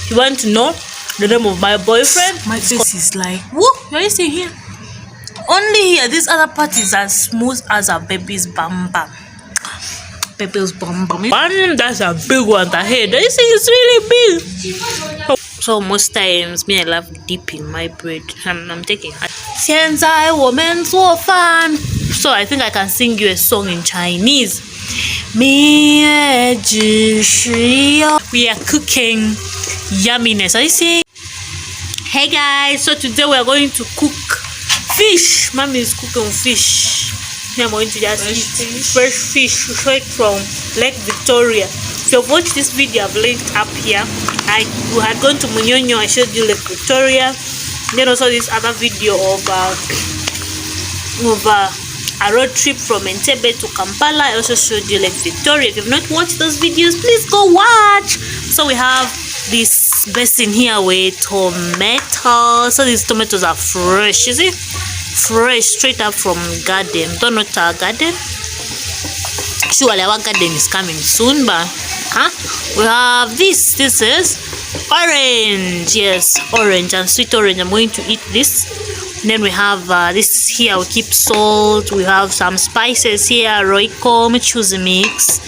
You want to know the name of my boyfriend? My face is like, whoa, you see here? Only here, this other part is as smooth as a baby's bum bum. Baby's bum bum. One, that's a big one. The head, you see, it's really big. So most times, me, I love dipping my bread. I'm taking. 现在我们做饭. So I think I can sing you a song in Chinese. 蜜月只是有 We are cooking yumminess. Are you see? Hey guys, so today we are going to cook fish. Mommy is cooking fish. I'm going to just eat fresh fish straight from Lake Victoria. If you've watched this video, I've linked up here. We had gone to Munyonyo. I showed you Lake Victoria. Then also this other video of a road trip from Entebbe to Kampala. I also showed you Lake Victoria. If you've not watched those videos, please go watch. So we have this basin here with tomatoes. So these tomatoes are fresh, you see? Fresh, straight up from garden. Don't know our garden. Surely our garden is coming soon, but we have this is orange. Yes, orange and sweet orange. I'm going to eat this. Then we have this here. We keep salt. We have some spices here, Royco, choose mix.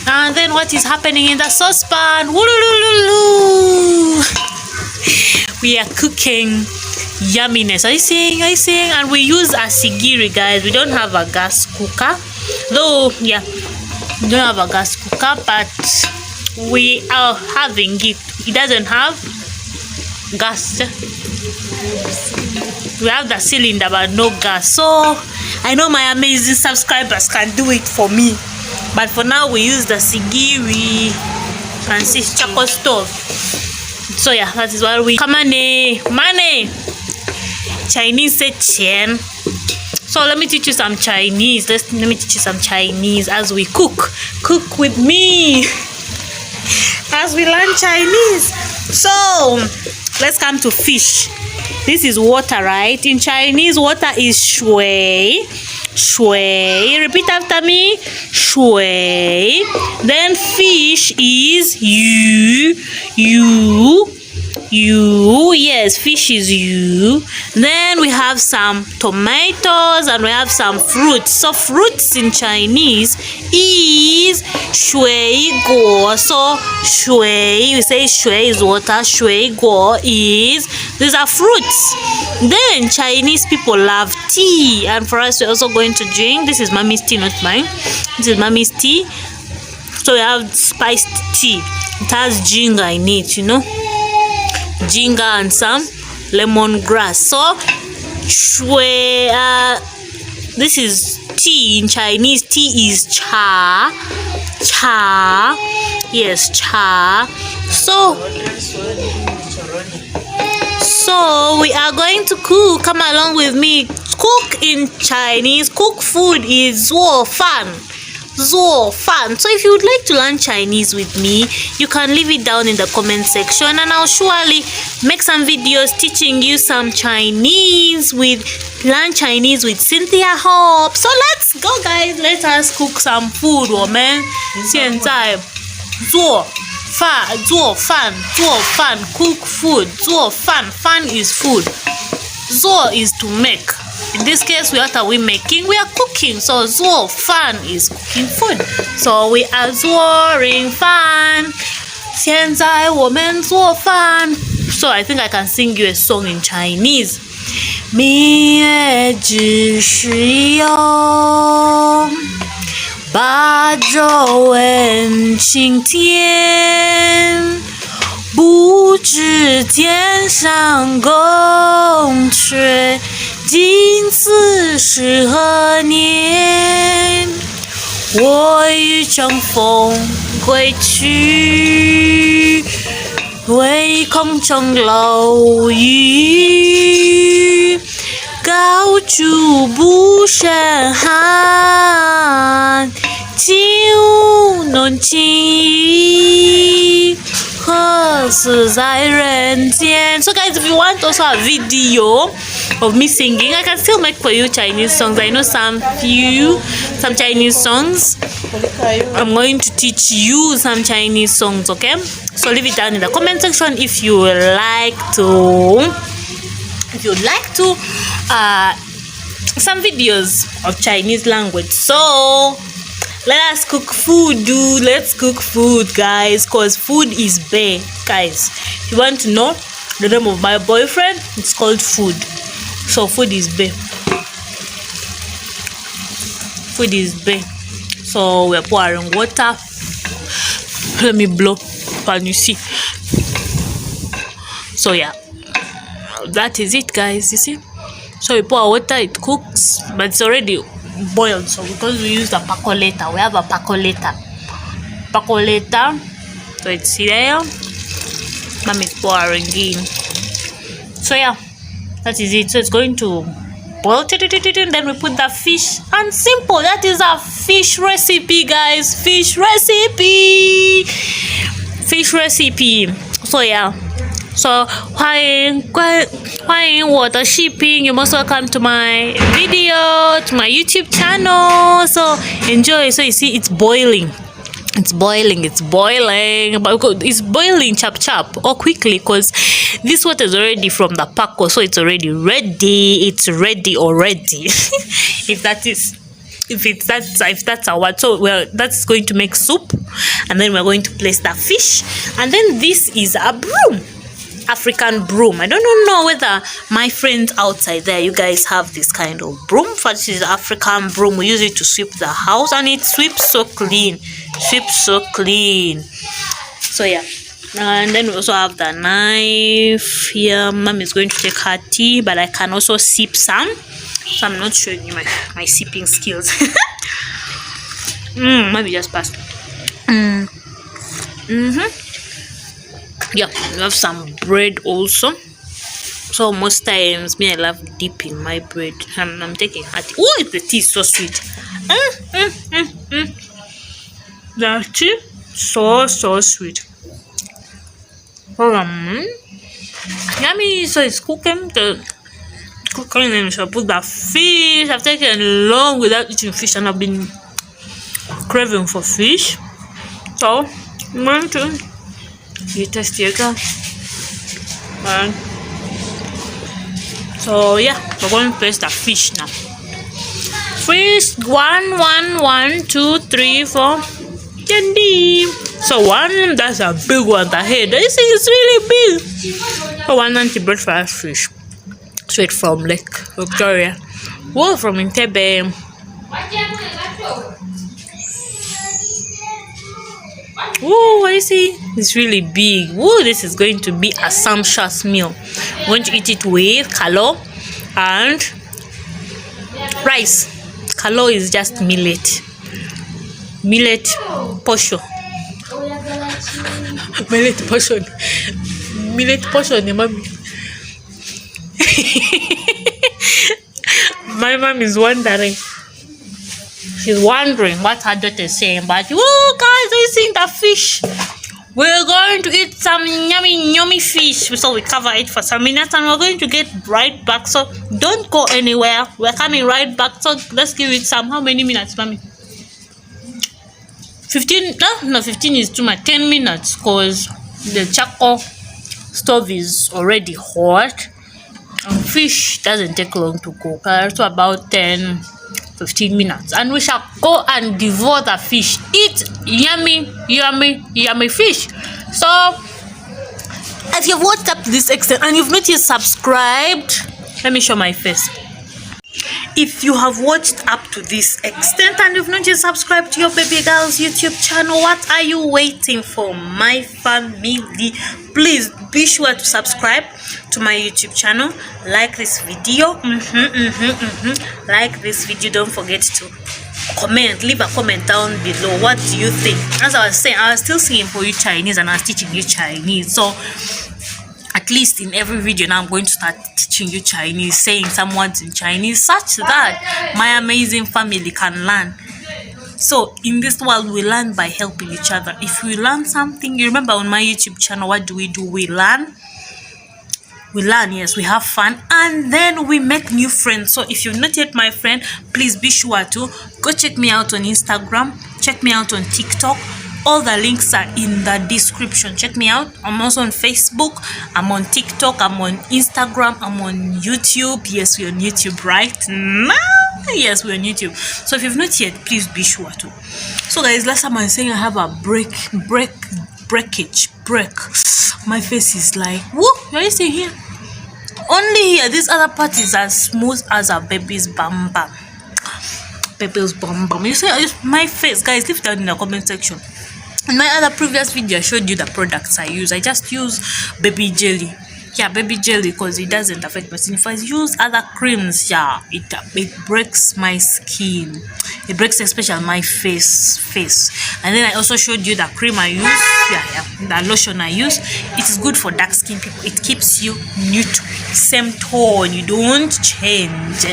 And then what is happening in the saucepan? We are cooking yumminess. Are you seeing? And we use a sigiri, guys. We don't have a gas cooker, though. Yeah, we don't have a gas cooker, but we are having it. It doesn't have gas. We have the cylinder but no gas. So I know my amazing subscribers can do it for me, but for now we use the sigiri and charcoal stove. So yeah, that is why we come money. Chinese say qian. So let me teach you some Chinese. Let me teach you some Chinese as we cook with me as we learn Chinese. So let's come to fish. This is water, right? In Chinese, water is shui. Repeat after me. Shui. Then fish is yu. Yes, fish is yu. Then we have some tomatoes and we have some fruits. So fruits in Chinese is shui guo. So shui, we say shui is water. Shui guo is, these are fruits. Then Chinese people love tea, and for us we're also going to drink. This is mommy's tea, not mine. This is mommy's tea. So we have spiced tea. It has ginger in it, you know, ginger and some lemongrass. So this is tea. In Chinese, tea is cha. Yes, cha. So we are going to cook. Come along with me. Cook in Chinese, cook food is zuo fan. So if you would like to learn Chinese with me, you can leave it down in the comment section, and I'll surely make some videos teaching you some Chinese learn Chinese with Cynthia Hope. So let's go, guys. Let us cook some food. 我们现在做饭 cook food. 做饭 fan is food. 做 is to make. In this case, what are we making? We are cooking. So 做饭 is cooking food. So we are 做饭. 现在我们做饭. So I think I can sing you a song in Chinese. 蜜月只是有八周问青天，不知天上宫阙，今次是何年？我欲乘风归去，唯恐琼楼玉宇，高处不胜寒。情浓情意，何 So guys, if you want also a video of me singing, I can still make for you Chinese songs. I know some Chinese songs. I'm going to teach you some Chinese songs, okay? So leave it down in the comment section if you would like to some videos of Chinese language. So let us cook food, dude. Let's cook food, guys, because food is bae. Guys, if you want to know the name of my boyfriend, it's called Food. So food is bae. Food is bae. So we're pouring water. Let me blow. Can you see? So yeah, that is it, guys. You see? So we pour water, it cooks, but it's already boiled. So because we use the percolator, we have a percolator. So it's there. Mom is pouring in. So yeah, that is it. So it's going to boil, and then we put the fish. And simple. That is a fish recipe, guys. Fish recipe. So yeah. So hi, what a shipping. You're most welcome to my video, to my YouTube channel. So enjoy. So you see, it's boiling, but it's boiling chap or quickly, because this water is already from the paco, so it's already ready. It's ready already. if that's our word. So that's going to make soup, and then we're going to place the fish, and then this is a broom. African broom. I don't know whether my friends outside there, you guys have this kind of broom. First is African broom. We use it to sweep the house, and it sweeps so clean. So yeah, and then we also have the knife here. Mom is going to take her tea, but I can also sip some. So I'm not showing you my sipping skills. Maybe just passed. Yeah, we have some bread also. So most times I love dipping my bread. I'm taking hot. Oh, the tea is so sweet. The tea so sweet. Yummy. So it's cooking. And we shall put the fish. I've taken long without eating fish, and I've been craving for fish. So I'm going to taste it again. And so yeah, we're going to place the fish now. Fish 1, 2, 3, 4. Candy. So one, that's a big one. The head, this thing is really big. So one anti-breakfast fish, straight from Lake Victoria. Whoa, from Entebbe. Whoa, what is it? It's really big. Whoa, this is going to be a sumptuous meal. I'm going to eat it with kalo and rice. Kalo is just millet portion. Millet portion, mommy. My mom is wondering. She's wondering what her daughter is saying. But whoa, guys, are you seeing the fish? We're going to eat some yummy fish. So we cover it for some minutes, and we're going to get right back. So don't go anywhere. We're coming right back. So let's give it some. How many minutes, mommy? 15? No, 15 is too much. 10 minutes, because the charcoal stove is already hot. And fish doesn't take long to cook. So about 10-15 minutes, and we shall go and devour the fish. Eat yummy fish. So if you've watched up to this extent and you've not yet subscribed, let me show my face. If you have watched up to this extent and you've not yet subscribed to your baby girl's YouTube channel, what are you waiting for, my family? Please be sure to subscribe to my YouTube channel. Like this video. Like this video. Don't forget to comment. Leave a comment down below. What do you think? As I was saying, I was still singing for you Chinese, and I was teaching you Chinese. So at least in every video now, I'm going to start teaching you Chinese, saying some words in Chinese, such that my amazing family can learn So in this world, we learn by helping each other. If we learn something, you remember on my YouTube channel, what do? We learn. Yes, we have fun, and then we make new friends. So if you're not yet my friend, please be sure to go check me out on Instagram, check me out on TikTok. All the links are in the description. Check me out. I'm also on Facebook, I'm on TikTok, I'm on Instagram, I'm on YouTube. Yes, we're on YouTube right now. Yes, we're on YouTube. So if you've not yet, please be sure to. So guys, last time I was saying I have a breakage. My face is like, whoa, you see here? Only here, this other part is as smooth as a baby's bum bum. Baby's bum bum. You see my face, guys, leave down in the comment section. In my other previous video, I showed you the products I use. I just use baby jelly. Yeah, baby jelly, because it doesn't affect my skin. If I use other creams, yeah, it breaks my skin. It breaks especially my face. And then I also showed you the cream I use. The lotion I use. It is good for dark skin people. It keeps you neutral, same tone. You don't change.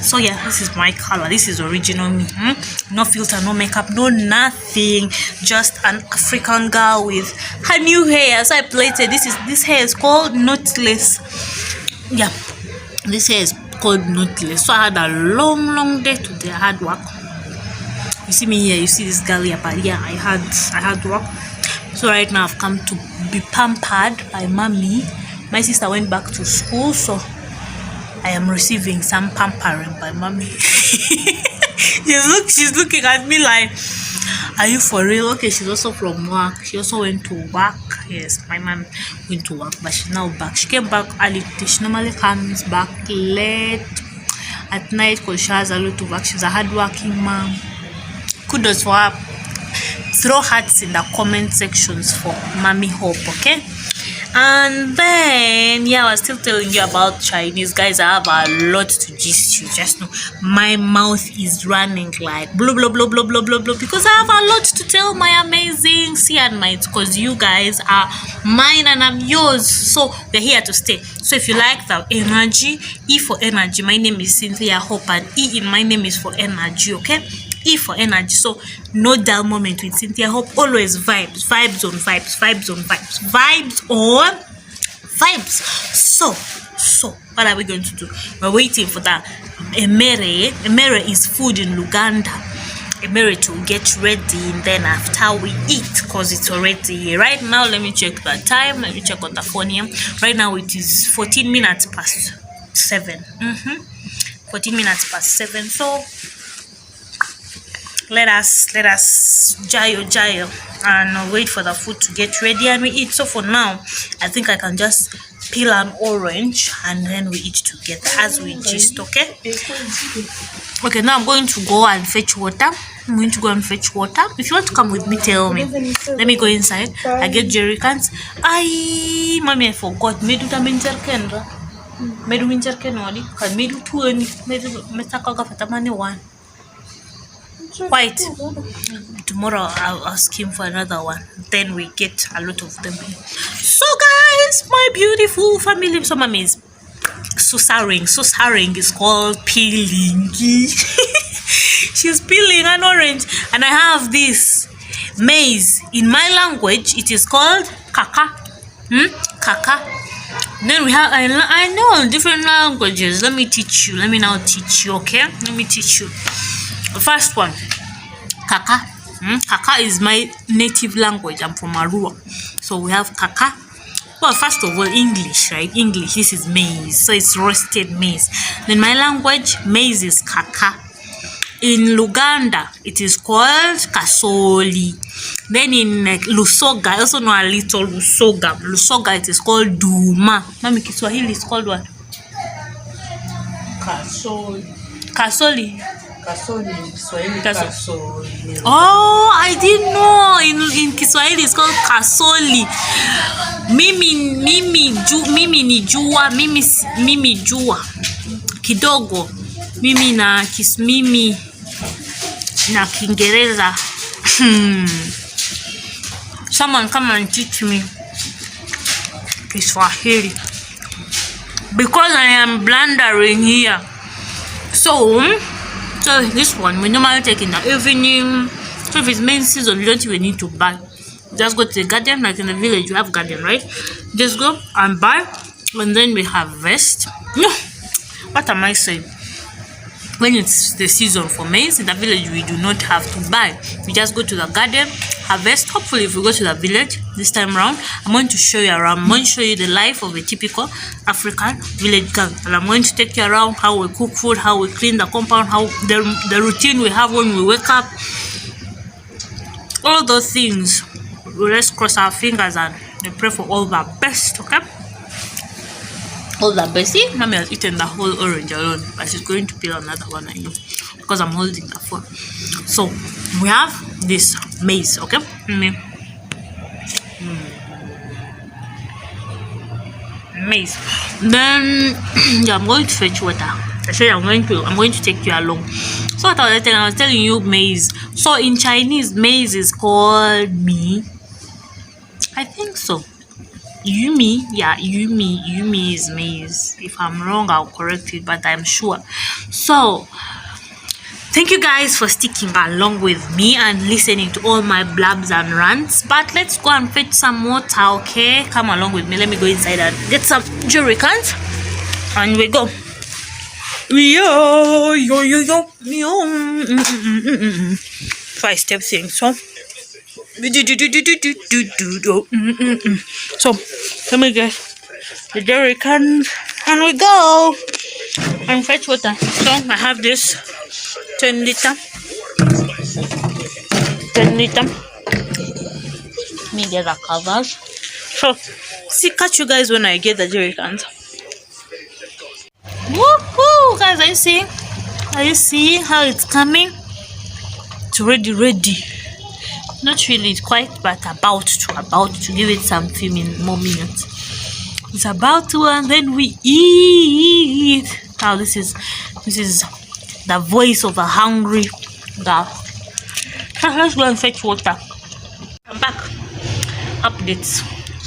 So yeah, this is my color. This is original me. No filter, no makeup, no nothing. Just an African girl with her new hair. So I plaited. This hair is called knotless. Yeah, this hair is called knotless. So I had a long day today. I had work. You see me here, you see this girl here, but yeah, I had work. So right now I've come to be pampered by mommy. My sister went back to school, so I am receiving some pampering by mommy. She's looking at me like, are you for real? Okay, she's also from work. She also went to work. Yes, my mom went to work, but she's now back. She came back early. She normally comes back late at night because she has a lot of work. She's a hardworking mom. Kudos for her. Throw hearts in the comment sections for Mommy Hope, okay? And then yeah, I was still telling you about Chinese, guys. I have a lot to gist you. Just know my mouth is running like blah blah blah blah blah blah blah, because I have a lot to tell my amazing CN mates, because you guys are mine and I'm yours. So we're here to stay. So if you like the energy, E for energy, my name is Cynthia Hope, and E in my name is for energy, okay? E for energy. So no dull moment with Cynthia Hope. Always vibes on vibes. So what are we going to do? We're waiting for that emere. Emere is food in Luganda. Emere to get ready, and then after we eat, because it's already right now. Let me check the time. Let me check on the phone here. Right now it is 14 minutes past 7. 14 minutes past 7. So let us jail and wait for the food to get ready and we eat. So for now, I think I can just peel an orange and then we eat together as we gist, okay? Okay, now I'm going to go and fetch water. If you want to come with me, tell me. Let me go inside. I get jerry cans. Mommy, I forgot. Medu mincherkenwadi. Kan medu 20. Medu metakaga fatamani 1. White. Tomorrow I'll ask him for another one. Then we get a lot of them. So guys, my beautiful family. So mommy is susaring is called peeling. She's peeling an orange, and I have this maize. In my language, it is called kaka. Kaka. Then we have, I know different languages. Let me teach you. Let me now teach you, okay? Let me teach you. The first one, kaka. Kaka is my native language. I'm from Arua. So we have kaka. Well, first of all, English, right? English, this is maize. So it's roasted maize. Then my language, maize is kaka. In Luganda, it is called kasoli. Then in Lusoga, I also know a little Lusoga. Lusoga, it is called duma. Mami, Kiswahili is called what? Kasoli. Kasoli. Oh, I didn't know. In Kiswahili it's called kasoli. Mimi ni jua. Mimi jua kidogo. Mimi na Kiingereza. Someone come and teach me Kiswahili, because I am blundering here. So this one we normally take in the evening. So if it's main season, you don't even need to buy. Just go to the garden, like in the village, you have garden, right? Just go and buy, and then we harvest. No, what am I saying? When it's the season for maize in the village, we do not have to buy. We just go to the garden, harvest. Hopefully, if we go to the village this time around, I'm going to show you around. I'm going to show you the life of a typical African village girl, and I'm going to take you around how we cook food, how we clean the compound, how the routine we have when we wake up. All those things. Let's cross our fingers and we pray for all the best, okay? All the best. See, mommy has eaten the whole orange alone, but she's going to peel another one, I know, because I'm holding the phone. So we have this maize, okay? Maize. Then yeah, I'm going to fetch water. I said I'm going to take you along. So what I was telling you maize. So in Chinese, maize is called mi. I think so. Yumi, yeah, Yumi is maize. If I'm wrong, I'll correct it, but I'm sure. So, thank you guys for sticking along with me and listening to all my blabs and rants. But let's go and fetch some water, okay? Come along with me. Let me go inside and get some jerry cans, and we go. Yo, yo, yo, yo, yo. 5-step thing. So. So let me get the jerry can and we go and fetch water. So I have this 10 liter. Let me get the covers. So see, catch you guys when I get the jerry cans. Woohoo, guys! Are you seeing how it's coming? It's ready. Not really quite, but about to give it some few more minutes. It's about to, and then we eat. Now this is the voice of a hungry girl. Let's go and fetch water. I'm back. Updates.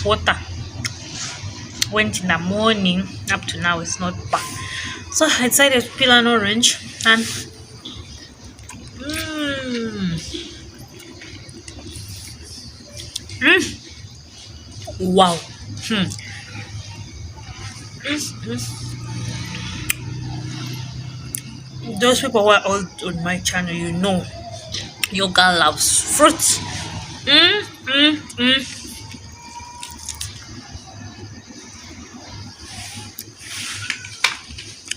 Water went in the morning. Up to now, it's not back. So I decided to peel an orange and wow. Those people who are all on my channel, you know, your girl loves fruits.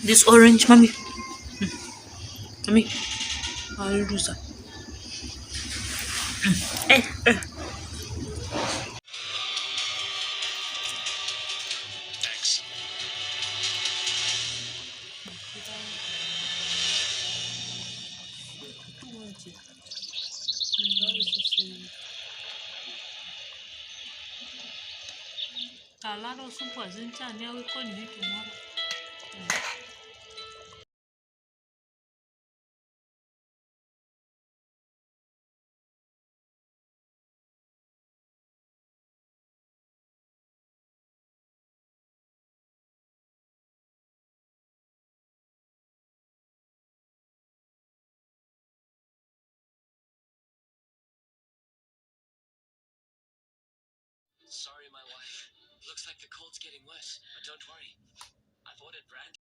This orange, mommy. Mommy, I'll do that. Sorry, my wife. Looks like the cold's getting worse, but don't worry. I've ordered brand